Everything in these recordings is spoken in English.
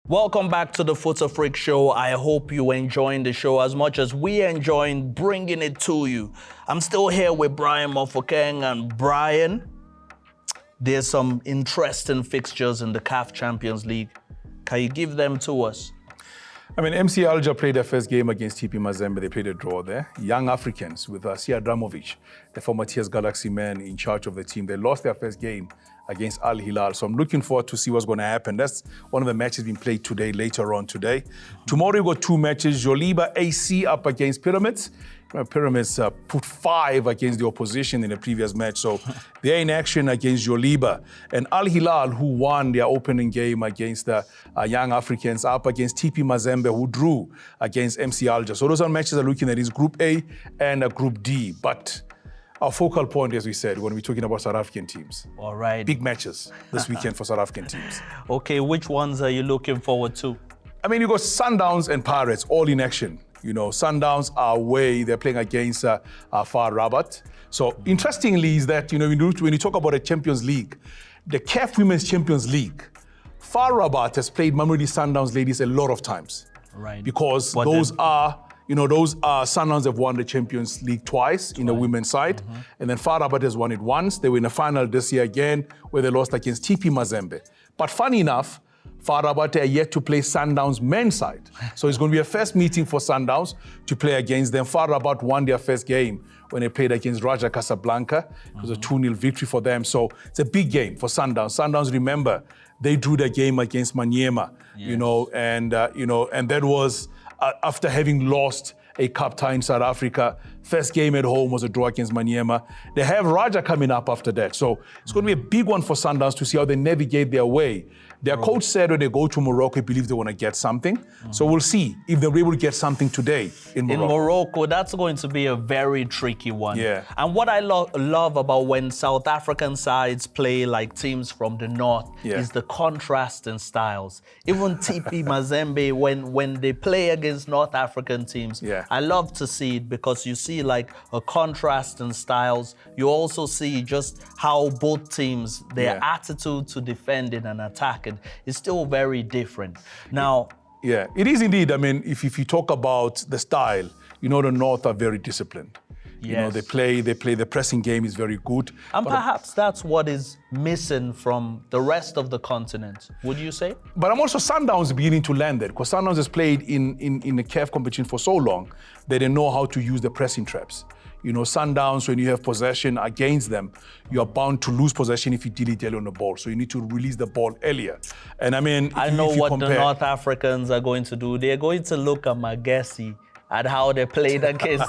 Welcome back to the Fut-Afrique show. I hope you enjoying the show as much as we enjoying bringing it to you. I'm still here with Brian Mofokeng, and Brian, there's some interesting fixtures in the CAF Champions League. Can you give them to us? I mean, MC Alger played their first game against TP Mazembe. They played a draw there. Young Africans with Sia Dramovic, the former TS Galaxy man in charge of the team. They lost their first game against Al Hilal. So I'm looking forward to see what's going to happen. That's one of the matches being played today, later on today. Tomorrow we got two matches. Djoliba AC up against Pyramids. Pyramids put 5 against the opposition in the previous match. So they're in action against Djoliba. And Al Hilal, who won their opening game against the Young Africans, up against TP Mazembe, who drew against MC Alger. So those are matches I'm looking at. Is Group A and Group D. But our focal point, as we said, when we're talking about South African teams. All right. Big matches this weekend for South African teams. Okay, which ones are you looking forward to? I mean, you got Sundowns and Pirates all in action. You know, Sundowns are away. They're playing against Far Rabat. So interestingly is that, you know, when you talk about a Champions League, the CAF Women's Champions League, Far Rabat has played Mamelodi Sundowns ladies a lot of times. Right. Because those are Sundowns have won the Champions League twice in the women's side. And then Far Rabat has won it once. They were in the final this year again, where they lost against TP Mazembe. But funny enough, Far Rabat are yet to play Sundowns men's side. So it's going to be a first meeting for Sundowns to play against them. Far Rabat won their first game when they played against Raja Casablanca. It was a 2-0 victory for them. So it's a big game for Sundowns. Sundowns, remember, they drew their game against Maniema, and that was after having lost a cup tie in South Africa. First game at home was a draw against Maniema. They have Raja coming up after that. So it's going to be a big one for Sundowns to see how they navigate their way. Their coach said when they go to Morocco, he believes they want to get something. So we'll see if they're able to get something today in Morocco. In Morocco, that's going to be a very tricky one. Yeah. And what I love about when South African sides play like teams from the north is the contrast in styles. Even TP Mazembe, when they play against North African teams, I love to see it because you see like a contrast in styles. You also see just how both teams, their attitude to defending and attacking is still very different. Now, it is indeed. I mean, if you talk about the style, you know, the North are very disciplined. You know, they play, the pressing game is very good. And perhaps that's what is missing from the rest of the continent, would you say? But I'm also Sundowns beginning to land there, because Sundowns has played in the CAF competition for so long that they know how to use the pressing traps. You know, Sundowns, when you have possession against them, you are bound to lose possession if you dilly-dally on the ball. So you need to release the ball earlier. And I mean, I know what the North Africans are going to do. They're going to look at Magesi at how they played against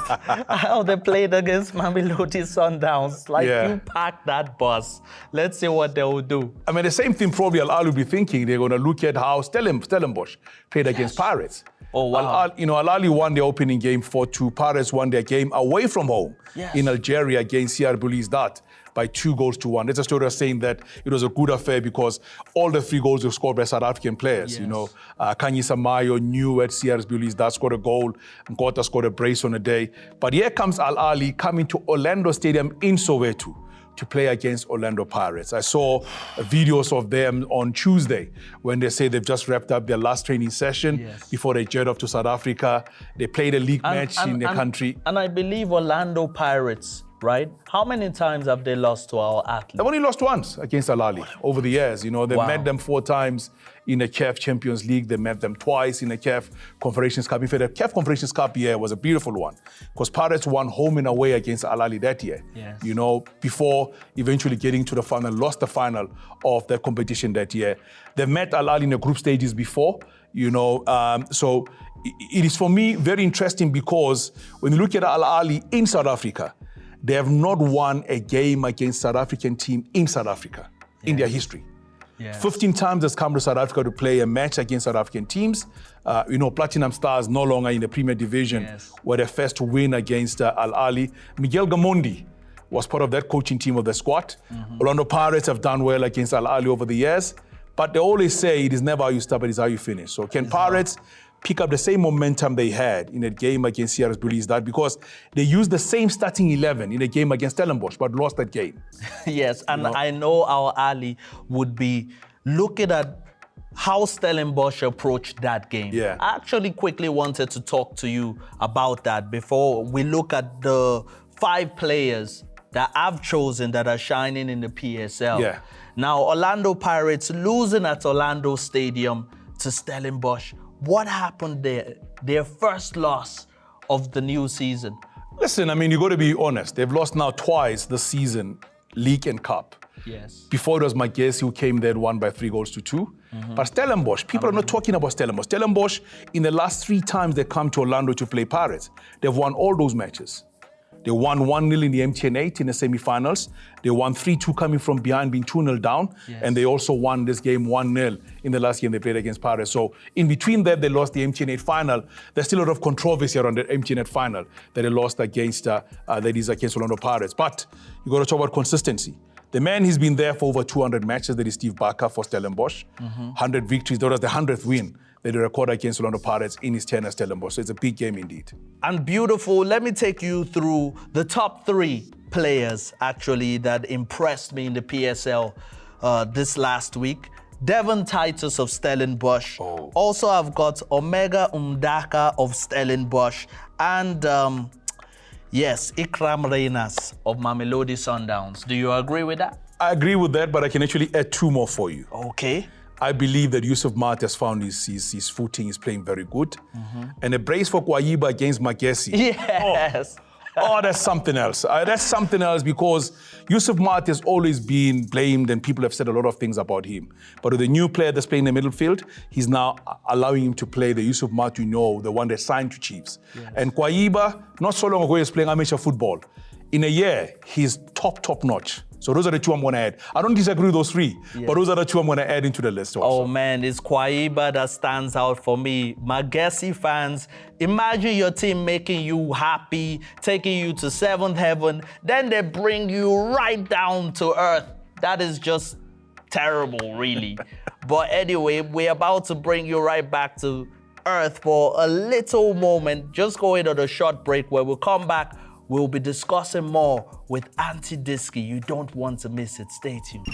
Mamelodi Sundowns. Like, you pack that bus. Let's see what they will do. I mean, the same thing probably Al will be thinking. They're going to look at how Stellenbosch played against Pirates. Oh, wow. Al won their opening game 4-2. Pirates won their game away from home in Algeria against CR Belouizdad by 2-1. There's a story saying that it was a good affair because all the 3 goals were scored by South African players. You know, Kanye Samayo knew at CR Belouizdad scored a goal, Nkota scored a brace on a day. But here comes Al Ahly coming to Orlando Stadium in Soweto to play against Orlando Pirates. I saw videos of them on Tuesday when they say they've just wrapped up their last training session before they jet off to South Africa. They played a league match in the country. And I believe Orlando Pirates, right? How many times have they lost to our athletes? They've only lost once against Al Ahly over the years. You know, they've met them 4 times in the CAF Champions League. They met them twice in the CAF Confederations Cup. In fact, the CAF Confederations Cup year was a beautiful one because Pirates won home and away against Al Ahly that year. You know, before eventually getting to the final, lost the final of the competition that year. They've met Al Ahly in the group stages before, you know, so it is for me very interesting because when you look at Al Ahly in South Africa, they have not won a game against South African team in South Africa in their history. 15 times has come to South Africa to play a match against South African teams. You know, Platinum Stars no longer in the Premier Division were the first to win against Al Ahly. Miguel Gamondi was part of that coaching team of the squad. Orlando Pirates have done well against Al Ahly over the years, but they always say it is never how you start, but it's how you finish. So can Pirates pick up the same momentum they had in that game against CR Belouizdad because they used the same starting 11 in a game against Stellenbosch, but lost that game. Yes, and I know our Ahly would be looking at how Stellenbosch approached that game. Yeah. I actually quickly wanted to talk to you about that before we look at the 5 players that I've chosen that are shining in the PSL. Yeah. Now, Orlando Pirates losing at Orlando Stadium to Stellenbosch. What happened there? Their first loss of the new season. Listen, I mean, you got to be honest. They've lost now twice this season, League and Cup. Yes. Before it was Magesi who came there and won by 3-2. But Stellenbosch, people are not talking about Stellenbosch. Stellenbosch, in the last 3 times they come to Orlando to play Pirates, they've won all those matches. They won 1-0 in the MTN 8 in the semi-finals. They won 3-2 coming from behind, being 2-0 down. Yes. And they also won this game 1-0 in the last game they played against Pirates. So in between that, they lost the MTN 8 final. There's still a lot of controversy around the MTN 8 final that they lost against, against Orlando Pirates. But you got to talk about consistency. The man, he's been there for over 200 matches. That is Steve Barker for Stellenbosch. 100 victories. That was the 100th win that he recorded against Orlando Pirates in his tenure at Stellenbosch. So it's a big game indeed. And beautiful. Let me take you through the top 3 players, actually, that impressed me in the PSL this last week. Devon Titus of Stellenbosch. Oh. Also, I've got Omega Umdaka of Stellenbosch. And, yes, Ikram Reinas of Mamelodi Sundowns. Do you agree with that? I agree with that, but I can actually add 2 more for you. Okay. I believe that Yusuf Mart has found his footing. He's playing very good. And a brace for Djoliba against Magesi. Yes. Oh, that's something else. That's something else because Yusuf Mart has always been blamed and people have said a lot of things about him. But with the new player that's playing in the middle field, he's now allowing him to play the Yusuf Mart you know, the one that signed to Chiefs. Yes. And Djoliba, not so long ago, he was playing amateur football. In a year, he's top notch. So those are the 2 I'm going to add. I don't disagree with those 3, but those are the 2 I'm going to add into the list also. Oh man, it's Djoliba that stands out for me. Magesi fans, imagine your team making you happy, taking you to 7th heaven, then they bring you right down to earth. That is just terrible, really. But anyway, we're about to bring you right back to earth for a little moment. Just going on a short break where we'll come back. We'll be discussing more with Auntie Diski. You don't want to miss it. Stay tuned.